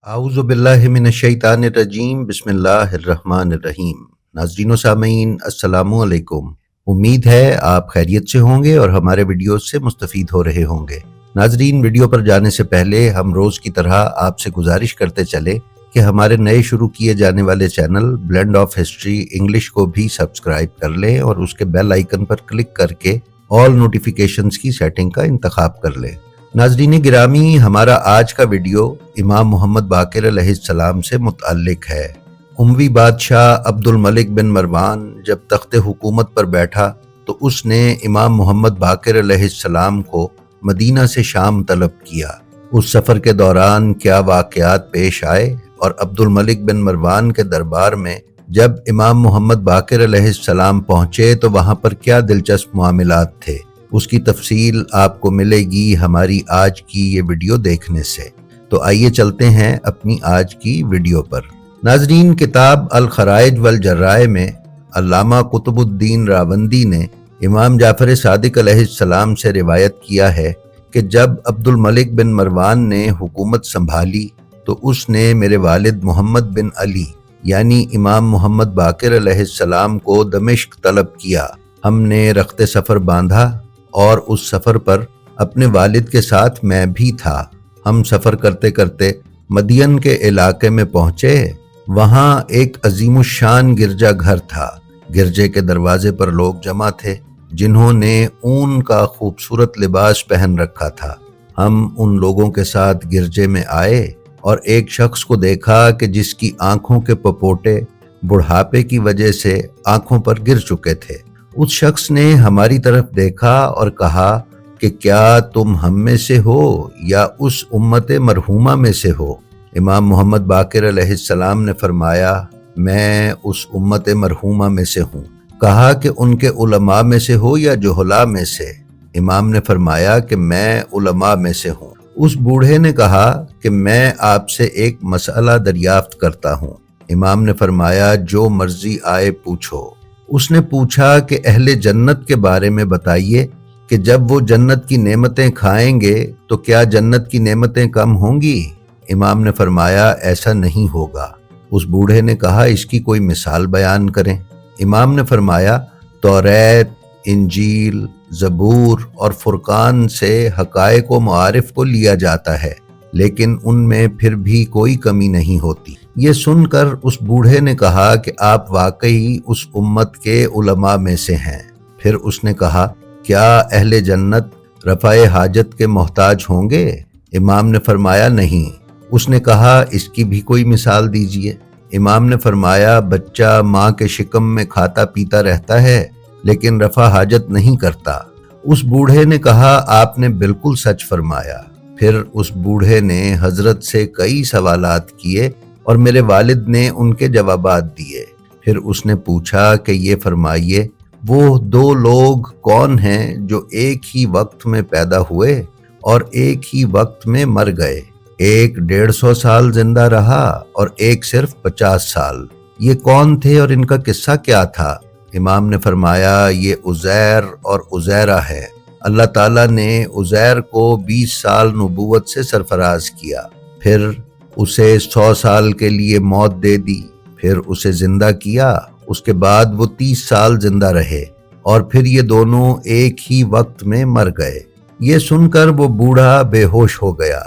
اعوذ باللہ من الشیطان الرجیم بسم اللہ الرحمن الرحیم۔ ناظرین و سامعین السلام علیکم۔ امید ہے آپ خیریت سے ہوں گے اور ہمارے ویڈیوز سے مستفید ہو رہے ہوں گے۔ ناظرین، ویڈیو پر جانے سے پہلے ہم روز کی طرح آپ سے گزارش کرتے چلے کہ ہمارے نئے شروع کیے جانے والے channel blend of history English کو بھی سبسکرائب کر لیں اور اس کے بیل آئیکن پر کلک کر کے آل نوٹیفیکیشنز کی سیٹنگ کا انتخاب کر لیں۔ ناظرین گرامی، ہمارا آج کا ویڈیو امام محمد باقر علیہ السلام سے متعلق ہے۔ اموی بادشاہ عبد الملک بن مروان جب تخت حکومت پر بیٹھا تو اس نے امام محمد باقر علیہ السلام کو مدینہ سے شام طلب کیا۔ اس سفر کے دوران کیا واقعات پیش آئے اور عبد الملک بن مروان کے دربار میں جب امام محمد باقر علیہ السلام پہنچے تو وہاں پر کیا دلچسپ معاملات تھے، اس کی تفصیل آپ کو ملے گی ہماری آج کی یہ ویڈیو دیکھنے سے۔ تو آئیے چلتے ہیں اپنی آج کی ویڈیو پر۔ ناظرین، کتاب الخرائج والجرائع میں علامہ قطب الدین راوندی نے امام جعفر صادق علیہ السلام سے روایت کیا ہے کہ جب عبد الملک بن مروان نے حکومت سنبھالی تو اس نے میرے والد محمد بن علی یعنی امام محمد باقر علیہ السلام کو دمشق طلب کیا۔ ہم نے رخت سفر باندھا اور اس سفر پر اپنے والد کے ساتھ میں بھی تھا۔ ہم سفر کرتے کرتے مدین کے علاقے میں پہنچے۔ وہاں ایک عظیم الشان گرجا گھر تھا۔ گرجے کے دروازے پر لوگ جمع تھے جنہوں نے اون کا خوبصورت لباس پہن رکھا تھا۔ ہم ان لوگوں کے ساتھ گرجے میں آئے اور ایک شخص کو دیکھا کہ جس کی آنکھوں کے پپوٹے بڑھاپے کی وجہ سے آنکھوں پر گر چکے تھے۔ اس شخص نے ہماری طرف دیکھا اور کہا کہ کیا تم ہم میں سے ہو یا اس امت مرحومہ میں سے ہو؟ امام محمد باقر علیہ السلام نے فرمایا، میں اس امت مرحومہ میں سے ہوں۔ کہا کہ ان کے علماء میں سے ہو یا جہلاء میں سے؟ امام نے فرمایا کہ میں علماء میں سے ہوں۔ اس بوڑھے نے کہا کہ میں آپ سے ایک مسئلہ دریافت کرتا ہوں۔ امام نے فرمایا، جو مرضی آئے پوچھو۔ اس نے پوچھا کہ اہل جنت کے بارے میں بتائیے کہ جب وہ جنت کی نعمتیں کھائیں گے تو کیا جنت کی نعمتیں کم ہوں گی؟ امام نے فرمایا، ایسا نہیں ہوگا۔ اس بوڑھے نے کہا، اس کی کوئی مثال بیان کریں۔ امام نے فرمایا، توریت، انجیل، زبور اور فرقان سے حقائق و معارف کو لیا جاتا ہے لیکن ان میں پھر بھی کوئی کمی نہیں ہوتی۔ یہ سن کر اس بوڑھے نے کہا کہ آپ واقعی اس امت کے علماء میں سے ہیں۔ پھر اس نے کہا، کیا اہل جنت رفع حاجت کے محتاج ہوں گے؟ امام نے فرمایا، نہیں۔ اس نے کہا، اس کی بھی کوئی مثال دیجیے۔ امام نے فرمایا، بچہ ماں کے شکم میں کھاتا پیتا رہتا ہے لیکن رفع حاجت نہیں کرتا۔ اس بوڑھے نے کہا، آپ نے بالکل سچ فرمایا۔ پھر اس بوڑھے نے حضرت سے کئی سوالات کیے اور میرے والد نے ان کے جوابات دیے۔ پھر اس نے پوچھا کہ یہ فرمائیے، وہ دو لوگ کون ہیں جو ایک ہی وقت میں پیدا ہوئے اور ایک ہی وقت میں مر گئے؟ ایک 150 سال زندہ رہا اور ایک صرف 50 سال۔ یہ کون تھے اور ان کا قصہ کیا تھا؟ امام نے فرمایا، یہ عزیر اور عزیرہ ہے۔ اللہ تعالیٰ نے عزیر کو 20 سال نبوت سے سرفراز کیا، پھر اسے 100 سال کے لیے موت دے دی، پھر اسے زندہ کیا، اس کے بعد وہ 30 سال زندہ رہے اور پھر یہ دونوں ایک ہی وقت میں مر گئے۔ یہ سن کر وہ بوڑھا بے ہوش ہو گیا۔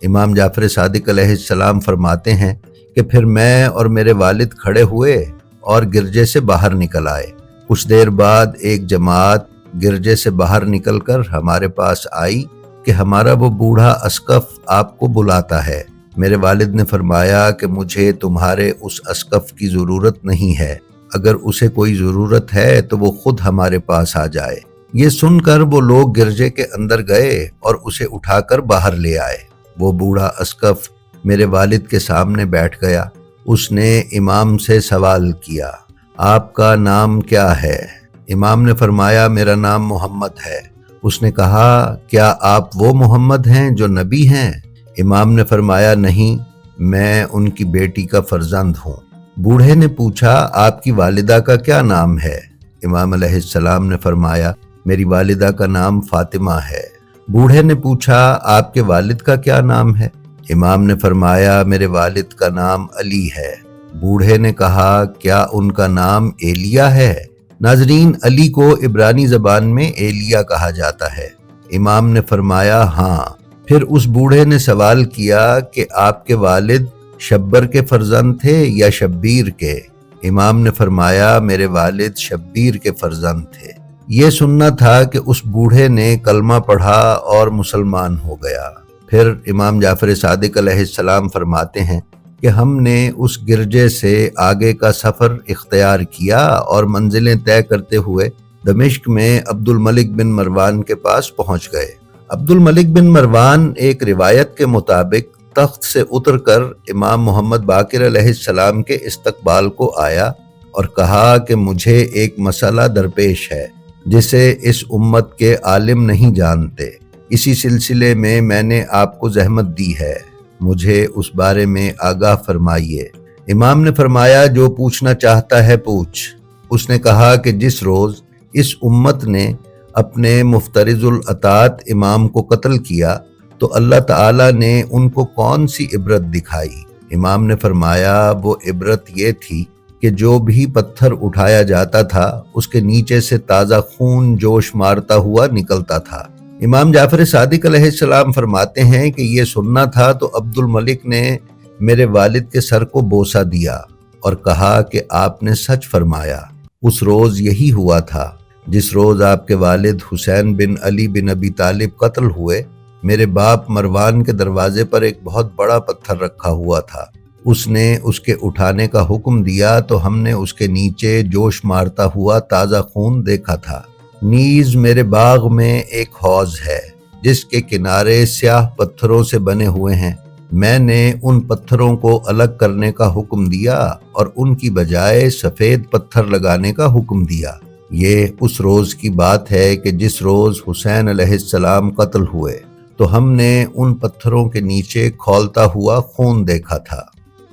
امام جعفر صادق علیہ السلام فرماتے ہیں کہ پھر میں اور میرے والد کھڑے ہوئے اور گرجے سے باہر نکل آئے۔ کچھ دیر بعد ایک جماعت گرجے سے باہر نکل کر ہمارے پاس آئی کہ ہمارا وہ بوڑھا اسقف آپ کو بلاتا ہے۔ میرے والد نے فرمایا کہ مجھے تمہارے اس اسقف کی ضرورت نہیں ہے، اگر اسے کوئی ضرورت ہے تو وہ خود ہمارے پاس آ جائے۔ یہ سن کر وہ لوگ گرجے کے اندر گئے اور اسے اٹھا کر باہر لے آئے۔ وہ بوڑھا اسقف میرے والد کے سامنے بیٹھ گیا۔ اس نے امام سے سوال کیا، آپ کا نام کیا ہے؟ امام نے فرمایا، میرا نام محمد ہے۔ اس نے کہا، کیا آپ وہ محمد ہیں جو نبی ہیں؟ امام نے فرمایا، نہیں، میں ان کی بیٹی کا فرزند ہوں۔ بوڑھے نے پوچھا، آپ کی والدہ کا کیا نام ہے؟ امام علیہ السلام نے فرمایا، میری والدہ کا نام فاطمہ ہے۔ بوڑھے نے پوچھا، آپ کے والد کا کیا نام ہے؟ امام نے فرمایا میرے والد کا نام علی ہے۔ بوڑھے نے کہا کیا ان کا نام ایلیا ہے؟ ناظرین، علی کو عبرانی زبان میں ایلیا کہا جاتا ہے۔ امام نے فرمایا ہاں۔ پھر اس بوڑھے نے سوال کیا کہ آپ کے والد شبر کے فرزند تھے یا شبیر کے؟ امام نے فرمایا میرے والد شبیر کے فرزند تھے۔ یہ سننا تھا کہ اس بوڑھے نے کلمہ پڑھا اور مسلمان ہو گیا۔ پھر امام جعفر صادق علیہ السلام فرماتے ہیں کہ ہم نے اس گرجے سے آگے کا سفر اختیار کیا اور منزلیں طے کرتے ہوئے دمشق میں عبد الملک بن مروان کے پاس پہنچ گئے۔ عبد الملک بن مروان ایک روایت کے مطابق تخت سے اتر کر امام محمد باقر علیہ السلام کے استقبال کو آیا اور کہا کہ مجھے ایک مسئلہ درپیش ہے جسے اس امت کے عالم نہیں جانتے۔ اسی سلسلے میں نے آپ کو زحمت دی ہے، مجھے اس بارے میں آگاہ فرمائیے۔ امام نے فرمایا جو پوچھنا چاہتا ہے پوچھ۔ اس نے کہا کہ جس روز اس امت نے اپنے مفترض الاطاعت امام کو قتل کیا تو اللہ تعالیٰ نے ان کو کون سی عبرت دکھائی؟ امام نے فرمایا وہ عبرت یہ تھی کہ جو بھی پتھر اٹھایا جاتا تھا اس کے نیچے سے تازہ خون جوش مارتا ہوا نکلتا تھا۔ امام جعفر صادق علیہ السلام فرماتے ہیں کہ یہ سننا تھا تو عبد الملک نے میرے والد کے سر کو بوسہ دیا اور کہا کہ آپ نے سچ فرمایا۔ اس روز یہی ہوا تھا جس روز آپ کے والد حسین بن علی بن ابی طالب قتل ہوئے۔ میرے باپ مروان کے دروازے پر ایک بہت بڑا پتھر رکھا ہوا تھا۔ اس نے اس کے اٹھانے کا حکم دیا تو ہم نے اس کے نیچے جوش مارتا ہوا تازہ خون دیکھا تھا۔ نیز میرے باغ میں ایک حوض ہے جس کے کنارے سیاہ پتھروں سے بنے ہوئے ہیں۔ میں نے ان پتھروں کو الگ کرنے کا حکم دیا اور ان کی بجائے سفید پتھر لگانے کا حکم دیا۔ یہ اس روز کی بات ہے کہ جس روز حسین علیہ السلام قتل ہوئے تو ہم نے ان پتھروں کے نیچے کھولتا ہوا خون دیکھا تھا۔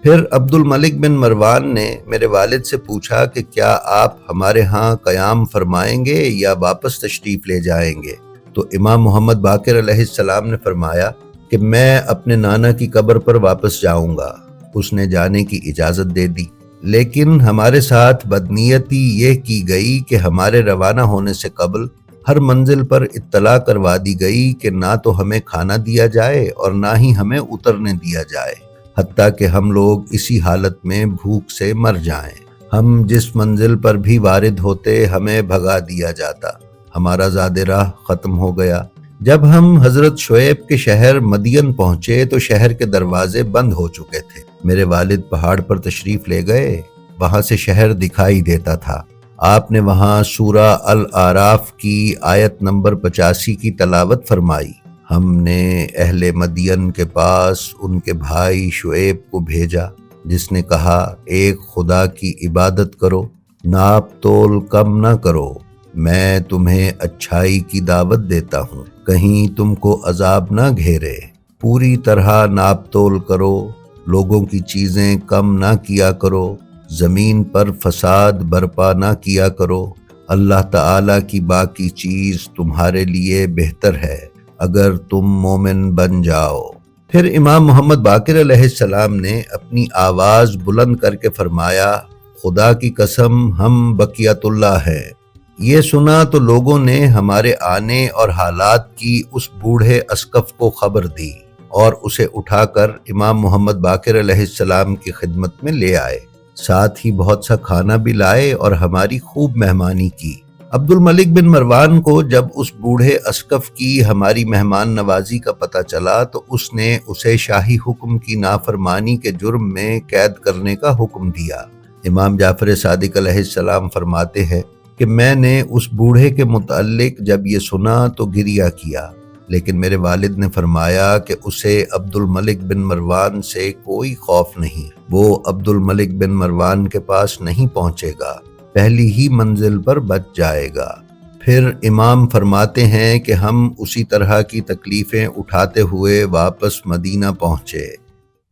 پھر عبد الملک بن مروان نے میرے والد سے پوچھا کہ کیا آپ ہمارے ہاں قیام فرمائیں گے یا واپس تشریف لے جائیں گے؟ تو امام محمد باقر علیہ السلام نے فرمایا کہ میں اپنے نانا کی قبر پر واپس جاؤں گا۔ اس نے جانے کی اجازت دے دی، لیکن ہمارے ساتھ بدنیتی یہ کی گئی کہ ہمارے روانہ ہونے سے قبل ہر منزل پر اطلاع کروا دی گئی کہ نہ تو ہمیں کھانا دیا جائے اور نہ ہی ہمیں اترنے دیا جائے، حتیٰ کہ ہم لوگ اسی حالت میں بھوک سے مر جائیں۔ ہم جس منزل پر بھی وارد ہوتے ہمیں بھگا دیا جاتا۔ ہمارا زاد راہ ختم ہو گیا۔ جب ہم حضرت شعیب کے شہر مدین پہنچے تو شہر کے دروازے بند ہو چکے تھے۔ میرے والد پہاڑ پر تشریف لے گئے، وہاں سے شہر دکھائی دیتا تھا۔ آپ نے وہاں سورہ الاعراف کی آیت نمبر 85 کی تلاوت فرمائی۔ ہم نے اہل مدین کے پاس ان کے بھائی شعیب کو بھیجا جس نے کہا ایک خدا کی عبادت کرو، ناپ تول کم نہ کرو، میں تمہیں اچھائی کی دعوت دیتا ہوں، کہیں تم کو عذاب نہ گھیرے، پوری طرح ناپ تول کرو، لوگوں کی چیزیں کم نہ کیا کرو، زمین پر فساد برپا نہ کیا کرو، اللہ تعالیٰ کی باقی چیز تمہارے لیے بہتر ہے اگر تم مومن بن جاؤ۔ پھر امام محمد باقر علیہ السلام نے اپنی آواز بلند کر کے فرمایا خدا کی قسم ہم بقیت اللہ ہیں۔ یہ سنا تو لوگوں نے ہمارے آنے اور حالات کی اس بوڑھے اسقف کو خبر دی اور اسے اٹھا کر امام محمد باقر علیہ السلام کی خدمت میں لے آئے، ساتھ ہی بہت سا کھانا بھی لائے اور ہماری خوب مہمانی کی۔ عبد الملک بن مروان کو جب اس بوڑھے اسقف کی ہماری مہمان نوازی کا پتہ چلا تو اس نے اسے شاہی حکم کی نافرمانی کے جرم میں قید کرنے کا حکم دیا۔ امام جعفر صادق علیہ السلام فرماتے ہیں کہ میں نے اس بوڑھے کے متعلق جب یہ سنا تو گریہ کیا، لیکن میرے والد نے فرمایا کہ اسے عبد الملک بن مروان سے کوئی خوف نہیں، وہ عبد الملک بن مروان کے پاس نہیں پہنچے گا، پہلی ہی منزل پر بچ جائے گا۔ پھر امام فرماتے ہیں کہ ہم اسی طرح کی تکلیفیں اٹھاتے ہوئے واپس مدینہ پہنچے۔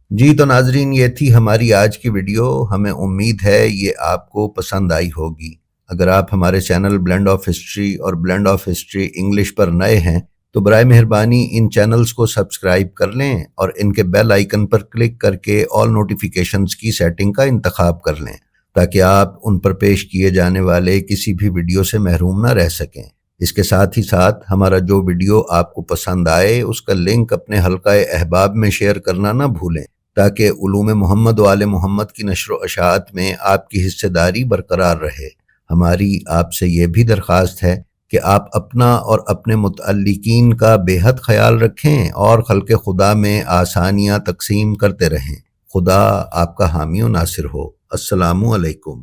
جی تو ناظرین، یہ تھی ہماری آج کی ویڈیو۔ ہمیں امید ہے یہ آپ کو پسند آئی ہوگی۔ اگر آپ ہمارے چینل بلینڈ آف ہسٹری اور بلینڈ آف ہسٹری انگلش پر نئے ہیں تو برائے مہربانی ان چینلز کو سبسکرائب کر لیں اور ان کے بیل آئیکن پر کلک کر کے آل نوٹیفیکیشنز کی سیٹنگ کا انتخاب کر لیں تاکہ آپ ان پر پیش کیے جانے والے کسی بھی ویڈیو سے محروم نہ رہ سکیں۔ اس کے ساتھ ہی ساتھ ہمارا جو ویڈیو آپ کو پسند آئے اس کا لنک اپنے حلقہ احباب میں شیئر کرنا نہ بھولیں تاکہ علوم محمد و آل محمد کی نشر و اشاعت میں آپ کی حصہ داری برقرار رہے۔ ہماری آپ سے یہ بھی درخواست ہے کہ آپ اپنا اور اپنے متعلقین کا بے حد خیال رکھیں اور خلق خدا میں آسانیاں تقسیم کرتے رہیں۔ خدا آپ کا حامی و ناصر ہو۔ السلام علیکم۔